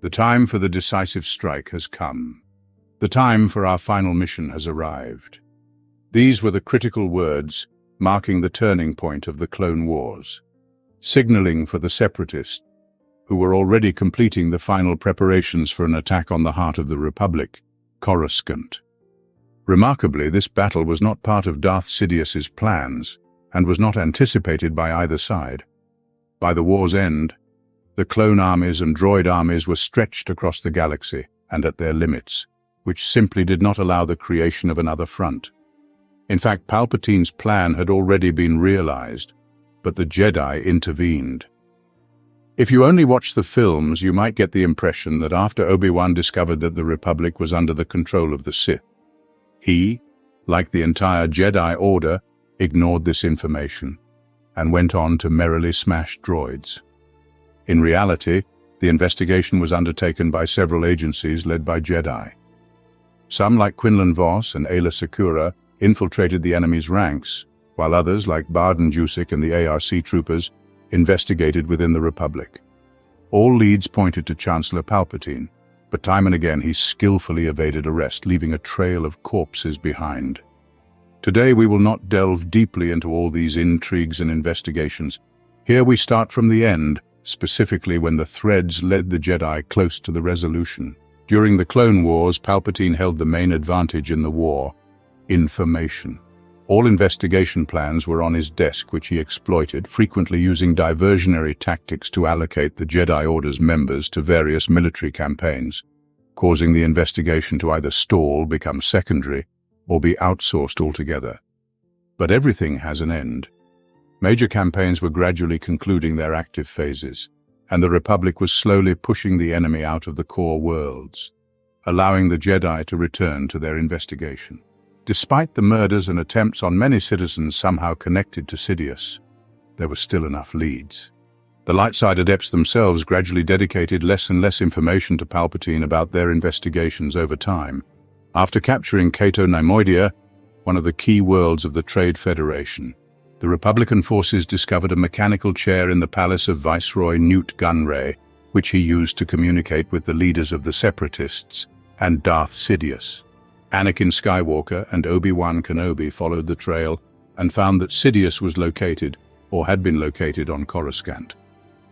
The time for the decisive strike has come. The time for our final mission has arrived. These were the critical words marking the turning point of the Clone Wars, signaling for the Separatists, who were already completing the final preparations for an attack on the heart of the Republic, Coruscant. Remarkably, this battle was not part of Darth Sidious's plans and was not anticipated by either side. By the war's end, the clone armies and droid armies were stretched across the galaxy and at their limits, which simply did not allow the creation of another front. In fact, Palpatine's plan had already been realized, but the Jedi intervened. If you only watch the films, you might get the impression that after Obi-Wan discovered that the Republic was under the control of the Sith, he, like the entire Jedi Order, ignored this information and went on to merrily smash droids. In reality, the investigation was undertaken by several agencies led by Jedi. Some, like Quinlan Vos and Aayla Secura, infiltrated the enemy's ranks, while others, like Barden Jusik and the ARC troopers, investigated within the Republic. All leads pointed to Chancellor Palpatine, but time and again he skillfully evaded arrest, leaving a trail of corpses behind. Today we will not delve deeply into all these intrigues and investigations. Here we start from the end, specifically when the threads led the Jedi close to the resolution. During the Clone Wars, Palpatine held the main advantage in the war: information. All investigation plans were on his desk, which he exploited, frequently using diversionary tactics to allocate the Jedi Order's members to various military campaigns, causing the investigation to either stall, become secondary, or be outsourced altogether. But everything has an end. Major campaigns were gradually concluding their active phases, and the Republic was slowly pushing the enemy out of the core worlds, allowing the Jedi to return to their investigation. Despite the murders and attempts on many citizens somehow connected to Sidious, there were still enough leads. The light side adepts themselves gradually dedicated less and less information to Palpatine about their investigations over time. After capturing Cato Neimoidia, one of the key worlds of the Trade Federation, the Republican forces discovered a mechanical chair in the palace of Viceroy Newt Gunray, which he used to communicate with the leaders of the Separatists and Darth Sidious. Anakin Skywalker and Obi-Wan Kenobi followed the trail and found that Sidious was located, or had been located, on Coruscant.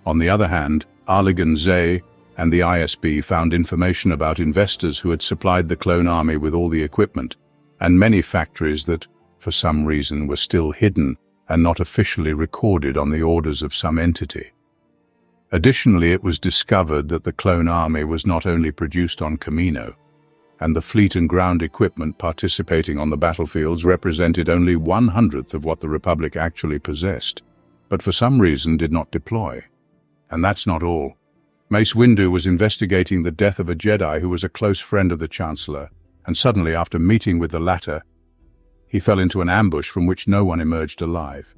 On the other hand, Arligan Zay and the ISB found information about investors who had supplied the clone army with all the equipment, and many factories that, for some reason, were still hidden and not officially recorded on the orders of some entity. Additionally, it was discovered that the clone army was not only produced on Kamino, and the fleet and ground equipment participating on the battlefields represented only 1/100th of what the Republic actually possessed, but for some reason did not deploy. And that's not all. Mace Windu was investigating the death of a Jedi who was a close friend of the Chancellor, and suddenly, after meeting with the latter, he fell into an ambush from which no one emerged alive.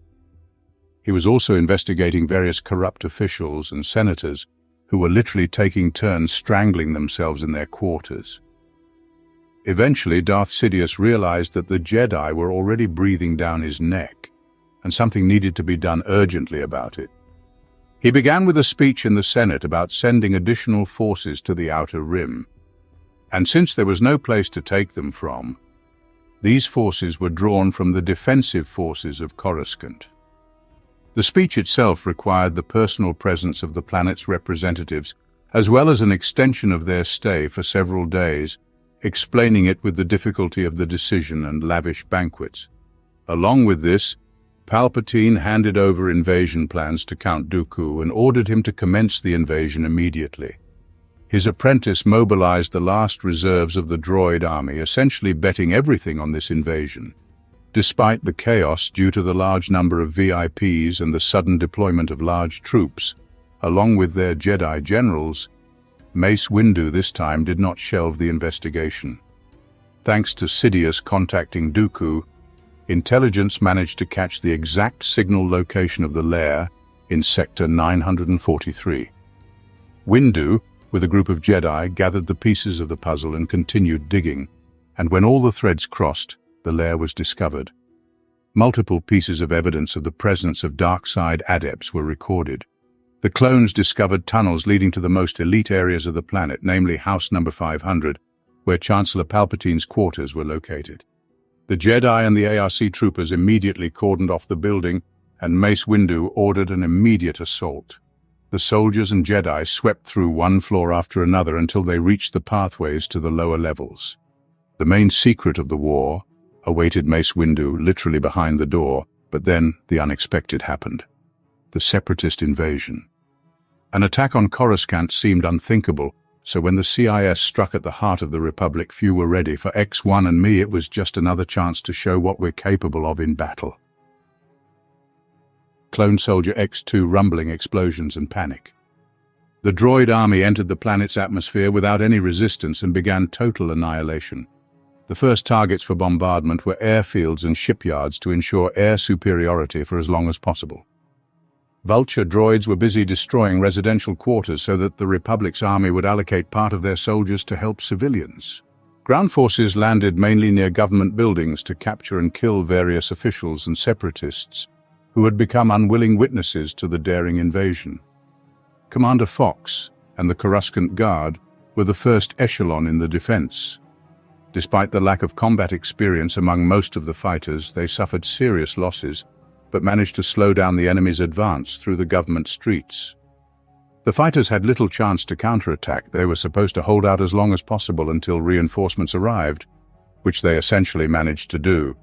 He was also investigating various corrupt officials and senators who were literally taking turns strangling themselves in their quarters. Eventually, Darth Sidious realized that the Jedi were already breathing down his neck, and something needed to be done urgently about it. He began with a speech in the Senate about sending additional forces to the Outer Rim, and since there was no place to take them from, these forces were drawn from the defensive forces of Coruscant. The speech itself required the personal presence of the planet's representatives, as well as an extension of their stay for several days, explaining it with the difficulty of the decision and lavish banquets. Along with this, Palpatine handed over invasion plans to Count Dooku and ordered him to commence the invasion immediately. His apprentice mobilized the last reserves of the droid army, essentially betting everything on this invasion. Despite the chaos due to the large number of VIPs and the sudden deployment of large troops, along with their Jedi generals, Mace Windu this time did not shelve the investigation. Thanks to Sidious contacting Dooku, intelligence managed to catch the exact signal location of the lair in Sector 943. Windu, with a group of Jedi, gathered the pieces of the puzzle and continued digging, and when all the threads crossed, the lair was discovered. Multiple pieces of evidence of the presence of dark side adepts were recorded. The clones discovered tunnels leading to the most elite areas of the planet, namely House Number 500, where Chancellor Palpatine's quarters were located. The Jedi and the ARC troopers immediately cordoned off the building, and Mace Windu ordered an immediate assault. The soldiers and Jedi swept through one floor after another until they reached the pathways to the lower levels. The main secret of the war awaited Mace Windu literally behind the door, but then the unexpected happened. The Separatist invasion. An attack on Coruscant seemed unthinkable, so when the CIS struck at the heart of the Republic, few were ready. For X1 and me, it was just another chance to show what we're capable of in battle. Clone Soldier X2, rumbling, explosions and panic. The droid army entered the planet's atmosphere without any resistance and began total annihilation. The first targets for bombardment were airfields and shipyards to ensure air superiority for as long as possible. Vulture droids were busy destroying residential quarters so that the Republic's army would allocate part of their soldiers to help civilians. Ground forces landed mainly near government buildings to capture and kill various officials and separatists who had become unwilling witnesses to the daring invasion. Commander Fox and the Coruscant Guard were the first echelon in the defense. Despite the lack of combat experience among most of the fighters, they suffered serious losses, but managed to slow down the enemy's advance through the government streets. The fighters had little chance to counterattack. They were supposed to hold out as long as possible until reinforcements arrived, which they essentially managed to do.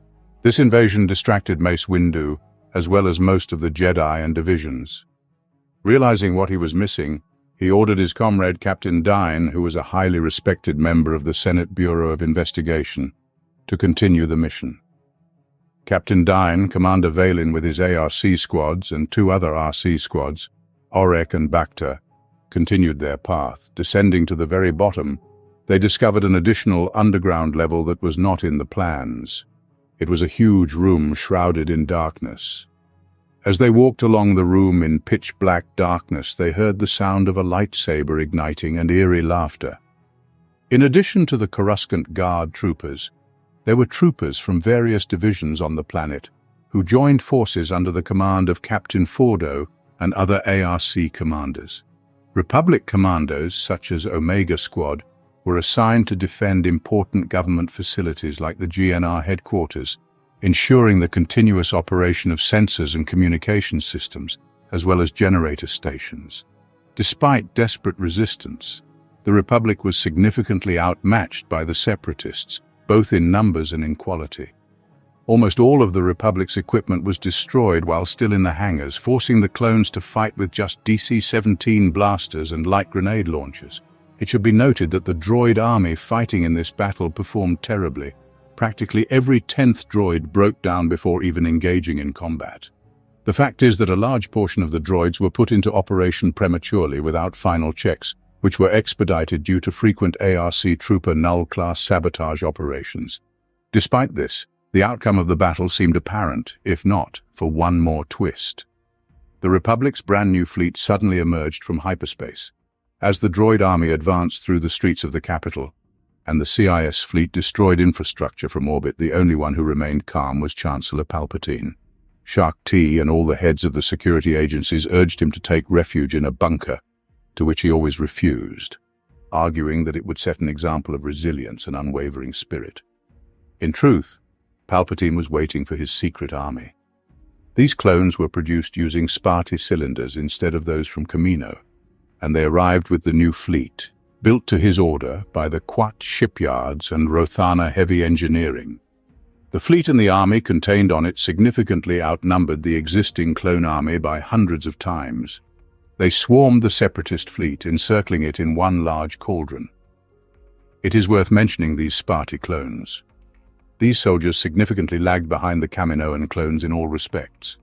This invasion distracted Mace Windu, as well as most of the Jedi and divisions. Realizing what he was missing, he ordered his comrade Captain Dine, who was a highly respected member of the Senate Bureau of Investigation, to continue the mission. Captain Dine, Commander Valen with his ARC squads and two other RC squads, Orek and Bacta, continued their path. Descending to the very bottom, they discovered an additional underground level that was not in the plans. It was a huge room shrouded in darkness. As they walked along the room in pitch-black darkness, they heard the sound of a lightsaber igniting and eerie laughter. In addition to the Coruscant Guard troopers, there were troopers from various divisions on the planet who joined forces under the command of Captain Fordo and other ARC commanders. Republic commandos, such as Omega Squad, were assigned to defend important government facilities like the GNR headquarters, ensuring the continuous operation of sensors and communication systems, as well as generator stations. Despite desperate resistance, the Republic was significantly outmatched by the Separatists, both in numbers and in quality. Almost all of the Republic's equipment was destroyed while still in the hangars, forcing the clones to fight with just DC-17 blasters and light grenade launchers. It should be noted that the droid army fighting in this battle performed terribly. Practically every 10th droid broke down before even engaging in combat. The fact is that a large portion of the droids were put into operation prematurely without final checks, which were expedited due to frequent ARC trooper null-class sabotage operations. Despite this, the outcome of the battle seemed apparent, if not for one more twist. The Republic's brand new fleet suddenly emerged from hyperspace. As the droid army advanced through the streets of the capital, and the CIS fleet destroyed infrastructure from orbit, the only one who remained calm was Chancellor Palpatine. Shaak Ti and all the heads of the security agencies urged him to take refuge in a bunker, to which he always refused, arguing that it would set an example of resilience and unwavering spirit. In truth, Palpatine was waiting for his secret army. These clones were produced using Sparty cylinders instead of those from Kamino, and they arrived with the new fleet, built to his order by the Quat shipyards and Rothana heavy engineering. The fleet and the army contained on it significantly outnumbered the existing clone army by hundreds of times. They swarmed the Separatist fleet, encircling it in one large cauldron. It is worth mentioning these Sparty clones. These soldiers significantly lagged behind the Kaminoan clones in all respects.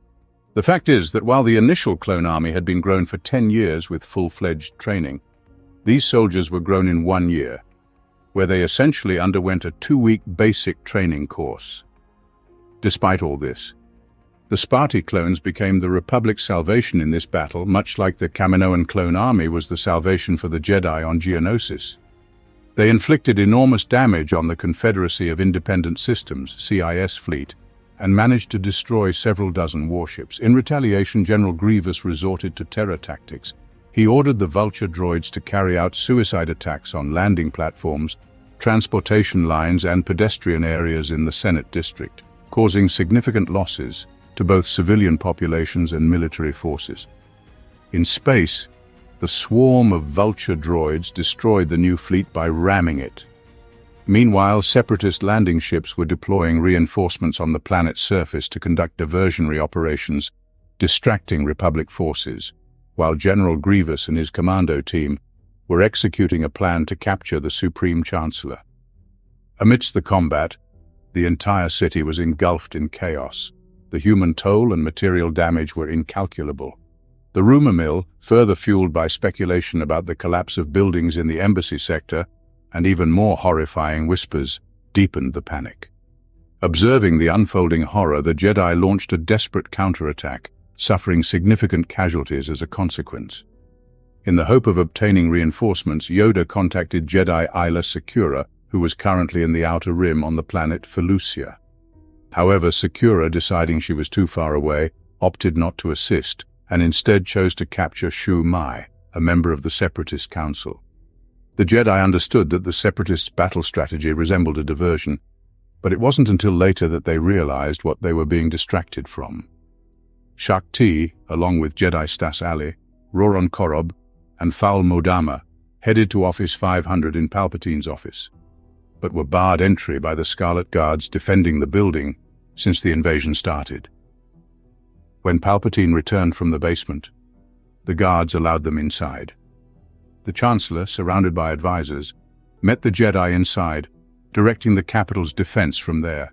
The fact is that while the initial clone army had been grown for 10 years with full-fledged training, these soldiers were grown in 1 year, where they essentially underwent a 2-week basic training course. Despite all this, the Sparty clones became the Republic's salvation in this battle, much like the Kaminoan clone army was the salvation for the Jedi on Geonosis. They inflicted enormous damage on the Confederacy of Independent Systems, CIS fleet, and managed to destroy several dozen warships. In retaliation, General Grievous resorted to terror tactics. He ordered the Vulture droids to carry out suicide attacks on landing platforms, transportation lines, and pedestrian areas in the Senate district, causing significant losses to both civilian populations and military forces. In space, the swarm of Vulture droids destroyed the new fleet by ramming it. Meanwhile, Separatist landing ships were deploying reinforcements on the planet's surface to conduct diversionary operations, distracting Republic forces, while General Grievous and his commando team were executing a plan to capture the Supreme Chancellor. Amidst the combat, the entire city was engulfed in chaos. The human toll and material damage were incalculable. The rumor mill, further fueled by speculation about the collapse of buildings in the embassy sector, and even more horrifying whispers, deepened the panic. Observing the unfolding horror, the Jedi launched a desperate counterattack, suffering significant casualties as a consequence. In the hope of obtaining reinforcements, Yoda contacted Jedi Isla Secura, who was currently in the Outer Rim on the planet Felucia. However, Secura, deciding she was too far away, opted not to assist, and instead chose to capture Shu Mai, a member of the Separatist Council. The Jedi understood that the Separatists' battle strategy resembled a diversion, but it wasn't until later that they realized what they were being distracted from. Shaak Ti, along with Jedi Stas Ali, Roron Korob, and Faul Modama, headed to Office 500 in Palpatine's office, but were barred entry by the Scarlet Guards defending the building since the invasion started. When Palpatine returned from the basement, the guards allowed them inside. The Chancellor, surrounded by advisors, met the Jedi inside, directing the capital's defense from there.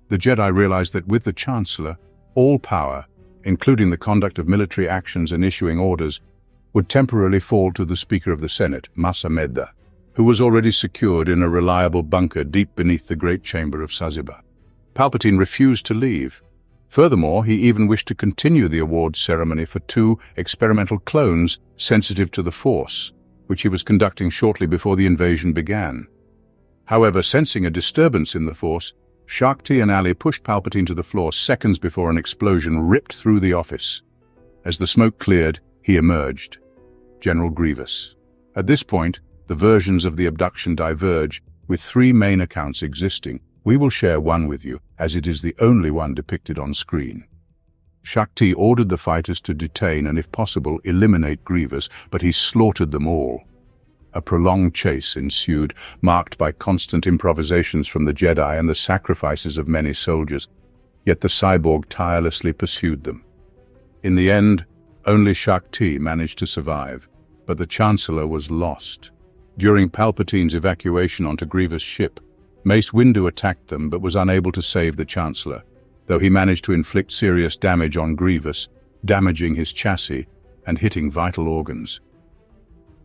The Jedi realized that with the Chancellor, all power, including the conduct of military actions and issuing orders, would temporarily fall to the Speaker of the Senate, Masa Medda, who was already secured in a reliable bunker deep beneath the Great Chamber of Saziba. Palpatine refused to leave. Furthermore, he even wished to continue the awards ceremony for 2 experimental clones sensitive to the Force, which he was conducting shortly before the invasion began. However, sensing a disturbance in the Force, Shaak Ti and Ali pushed Palpatine to the floor seconds before an explosion ripped through the office. As the smoke cleared, he emerged, General Grievous. At this point, the versions of the abduction diverge, with 3 main accounts existing. We will share one with you, as it is the only one depicted on screen. Shaak Ti ordered the fighters to detain and, if possible, eliminate Grievous, but he slaughtered them all. A prolonged chase ensued, marked by constant improvisations from the Jedi and the sacrifices of many soldiers, yet the cyborg tirelessly pursued them. In the end, only Shaak Ti managed to survive, but the Chancellor was lost. During Palpatine's evacuation onto Grievous' ship, Mace Windu attacked them but was unable to save the Chancellor, though he managed to inflict serious damage on Grievous, damaging his chassis and hitting vital organs.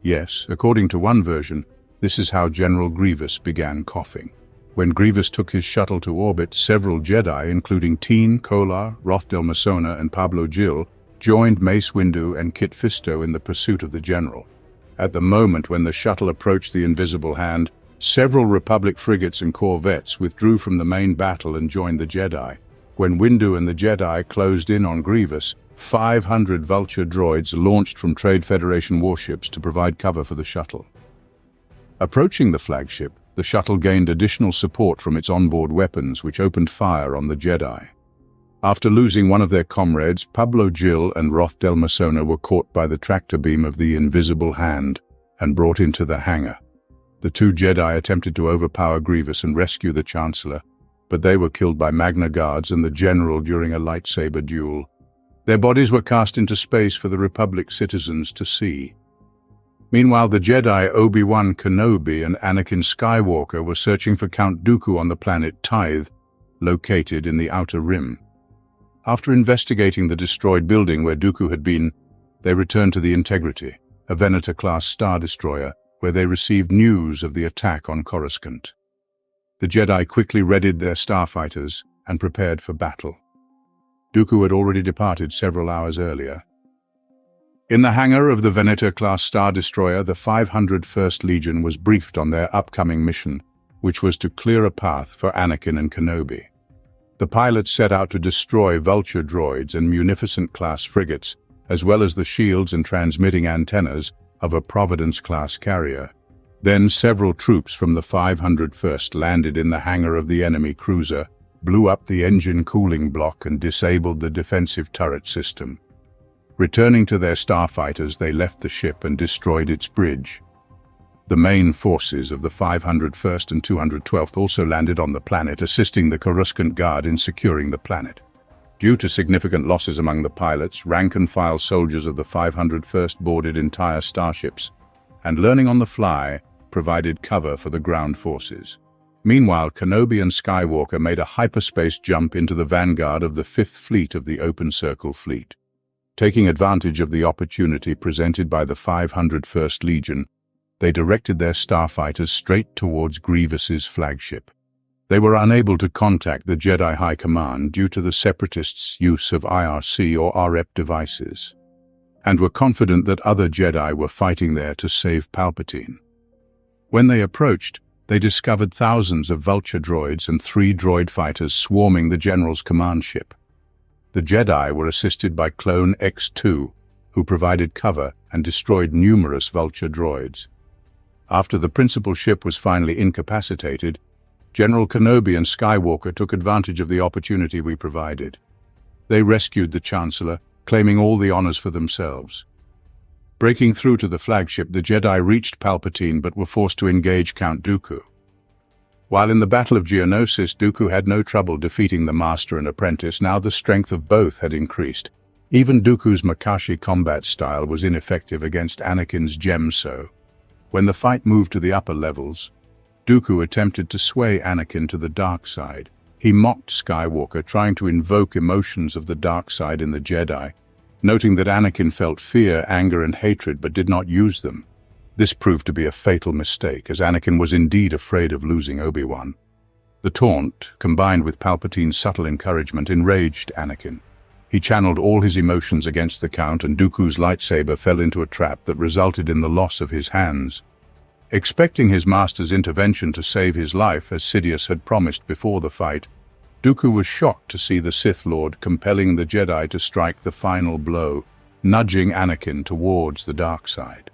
Yes, according to one version, this is how General Grievous began coughing. When Grievous took his shuttle to orbit, several Jedi, including Teen, Kolar, Rothdel Masona, and Pablo Gil, joined Mace Windu and Kit Fisto in the pursuit of the General. At the moment when the shuttle approached the Invisible Hand, several Republic frigates and corvettes withdrew from the main battle and joined the Jedi. When Windu and the Jedi closed in on Grievous, 500 Vulture droids launched from Trade Federation warships to provide cover for the shuttle. Approaching the flagship, the shuttle gained additional support from its onboard weapons, which opened fire on the Jedi. After losing one of their comrades, Pablo Gil and Rothdel Masona were caught by the tractor beam of the Invisible Hand and brought into the hangar. The 2 Jedi attempted to overpower Grievous and rescue the Chancellor, but they were killed by Magna Guards and the General during a lightsaber duel. Their bodies were cast into space for the Republic citizens to see. Meanwhile, the Jedi Obi-Wan Kenobi and Anakin Skywalker were searching for Count Dooku on the planet Tithe, located in the Outer Rim. After investigating the destroyed building where Dooku had been, they returned to the Integrity, a Venator-class star destroyer, where they received news of the attack on Coruscant. The Jedi quickly readied their starfighters and prepared for battle. Dooku had already departed several hours earlier. In the hangar of the Venator-class star destroyer, the 501st Legion was briefed on their upcoming mission, which was to clear a path for Anakin and Kenobi. The pilots set out to destroy Vulture droids and Munificent-class frigates, as well as the shields and transmitting antennas of a Providence-class carrier. Then several troops from the 501st landed in the hangar of the enemy cruiser, blew up the engine cooling block and disabled the defensive turret system. Returning to their starfighters, they left the ship and destroyed its bridge. The main forces of the 501st and 212th also landed on the planet, assisting the Coruscant Guard in securing the planet. Due to significant losses among the pilots, rank-and-file soldiers of the 501st boarded entire starships, and learning on the fly provided cover for the ground forces. Meanwhile, Kenobi and Skywalker made a hyperspace jump into the vanguard of the 5th Fleet of the Open Circle Fleet. Taking advantage of the opportunity presented by the 501st Legion, they directed their starfighters straight towards Grievous's flagship. They were unable to contact the Jedi High Command due to the Separatists' use of IRC or REP devices, and were confident that other Jedi were fighting there to save Palpatine. When they approached, they discovered thousands of Vulture droids and 3 droid fighters swarming the General's command ship. The Jedi were assisted by Clone X-2, who provided cover and destroyed numerous Vulture droids. After the principal ship was finally incapacitated, General Kenobi and Skywalker took advantage of the opportunity we provided. They rescued the Chancellor, claiming all the honors for themselves. Breaking through to the flagship, the Jedi reached Palpatine but were forced to engage Count Dooku. While in the Battle of Geonosis, Dooku had no trouble defeating the Master and Apprentice. Now the strength of both had increased. Even Dooku's Makashi combat style was ineffective against Anakin's Gemso. When the fight moved to the upper levels, Dooku attempted to sway Anakin to the dark side. He mocked Skywalker, trying to invoke emotions of the dark side in the Jedi, noting that Anakin felt fear, anger, and hatred but did not use them. This proved to be a fatal mistake, as Anakin was indeed afraid of losing Obi-Wan. The taunt, combined with Palpatine's subtle encouragement, enraged Anakin. He channeled all his emotions against the Count, and Dooku's lightsaber fell into a trap that resulted in the loss of his hands. Expecting his master's intervention to save his life, as Sidious had promised before the fight, Dooku was shocked to see the Sith Lord compelling the Jedi to strike the final blow, nudging Anakin towards the dark side.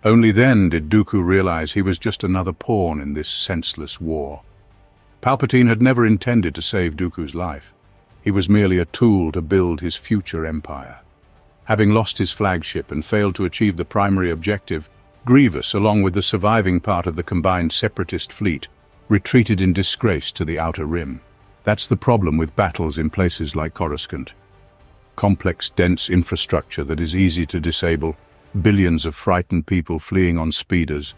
Only then did Dooku realize he was just another pawn in this senseless war. Palpatine had never intended to save Dooku's life. He was merely a tool to build his future empire. Having lost his flagship and failed to achieve the primary objective, Grievous, along with the surviving part of the combined Separatist fleet, retreated in disgrace to the Outer Rim. That's the problem with battles in places like Coruscant. Complex, dense infrastructure that is easy to disable, billions of frightened people fleeing on speeders,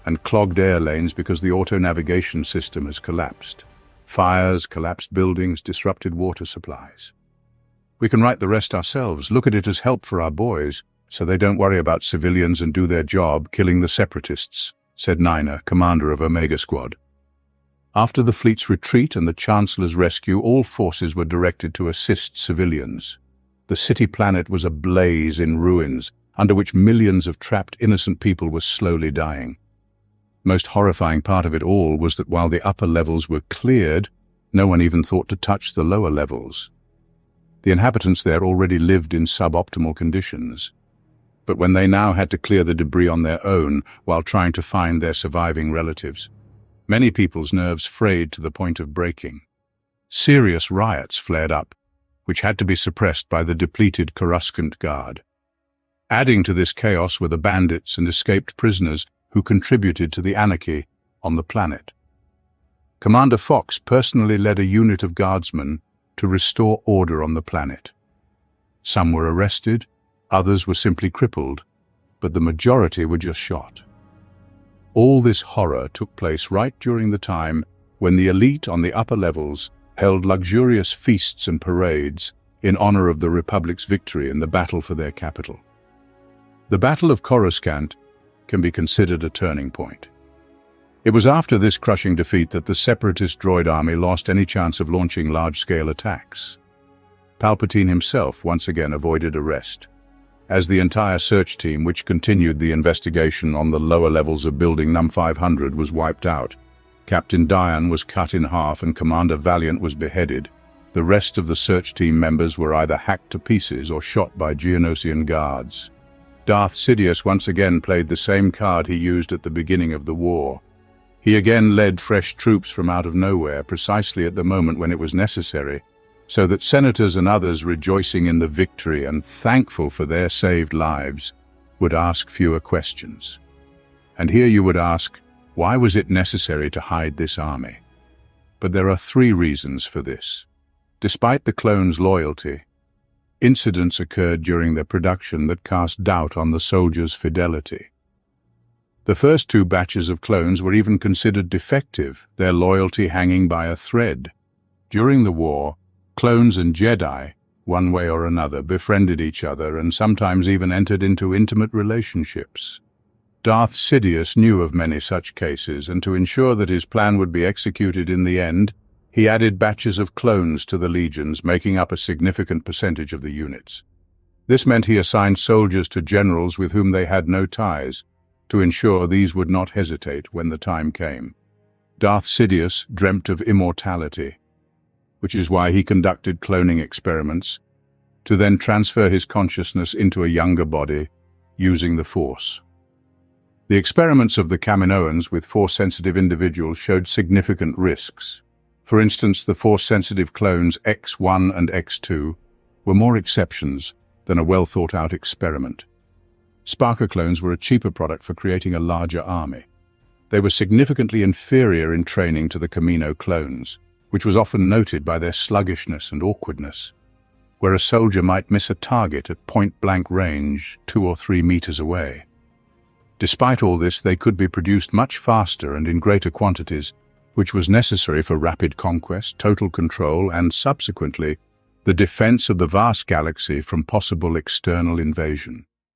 and clogged air lanes because the auto-navigation system has collapsed. Fires, collapsed buildings, disrupted water supplies. We can write the rest ourselves. Look at it as help for our boys, so they don't worry about civilians and do their job killing the Separatists, said Nina, commander of Omega Squad. After the fleet's retreat and the Chancellor's rescue, all forces were directed to assist civilians. The city planet was ablaze in ruins, under which millions of trapped innocent people were slowly dying. Most horrifying part of it all was that while the upper levels were cleared, no one even thought to touch the lower levels. The inhabitants there already lived in suboptimal conditions. But when they now had to clear the debris on their own while trying to find their surviving relatives, many people's nerves frayed to the point of breaking. Serious riots flared up, which had to be suppressed by the depleted Coruscant Guard. Adding to this chaos were the bandits and escaped prisoners who contributed to the anarchy on the planet. Commander Fox personally led a unit of guardsmen to restore order on the planet. Some were arrested, others were simply crippled, but the majority were just shot. All this horror took place right during the time when the elite on the upper levels held luxurious feasts and parades in honor of the Republic's victory in the battle for their capital. The Battle of Coruscant can be considered a turning point. It was after this crushing defeat that the Separatist droid army lost any chance of launching large-scale attacks. Palpatine himself once again avoided arrest. As the entire search team, which continued the investigation on the lower levels of Building Num 500, was wiped out, Captain Diane was cut in half and Commander Valiant was beheaded, The rest of the search team members were either hacked to pieces or shot by Geonosian guards. Darth Sidious once again played the same card he used at the beginning of the war. He again led fresh troops from out of nowhere precisely at the moment when it was necessary, so that senators and others rejoicing in the victory and thankful for their saved lives would ask fewer questions. And here you would ask, why was it necessary to hide this army? But there are 3 reasons for this. Despite the clones' loyalty, incidents occurred during their production that cast doubt on the soldiers' fidelity. The first 2 batches of clones were even considered defective, their loyalty hanging by a thread. During the war, clones and Jedi, one way or another, befriended each other and sometimes even entered into intimate relationships. Darth Sidious knew of many such cases, and to ensure that his plan would be executed in the end, he added batches of clones to the legions, making up a significant percentage of the units. This meant he assigned soldiers to generals with whom they had no ties, to ensure these would not hesitate when the time came. Darth Sidious dreamt of immortality, which is why he conducted cloning experiments, to then transfer his consciousness into a younger body using the Force. The experiments of the Kaminoans with Force-sensitive individuals showed significant risks. For instance, the Force-sensitive clones X1 and X2 were more exceptions than a well-thought-out experiment. Sparker clones were a cheaper product for creating a larger army. They were significantly inferior in training to the Kamino clones, which was often noted by their sluggishness and awkwardness, where a soldier might miss a target at point-blank range 2 or 3 meters away. Despite all this, they could be produced much faster and in greater quantities, which was necessary for rapid conquest, total control, and subsequently, the defense of the vast galaxy from possible external invasion.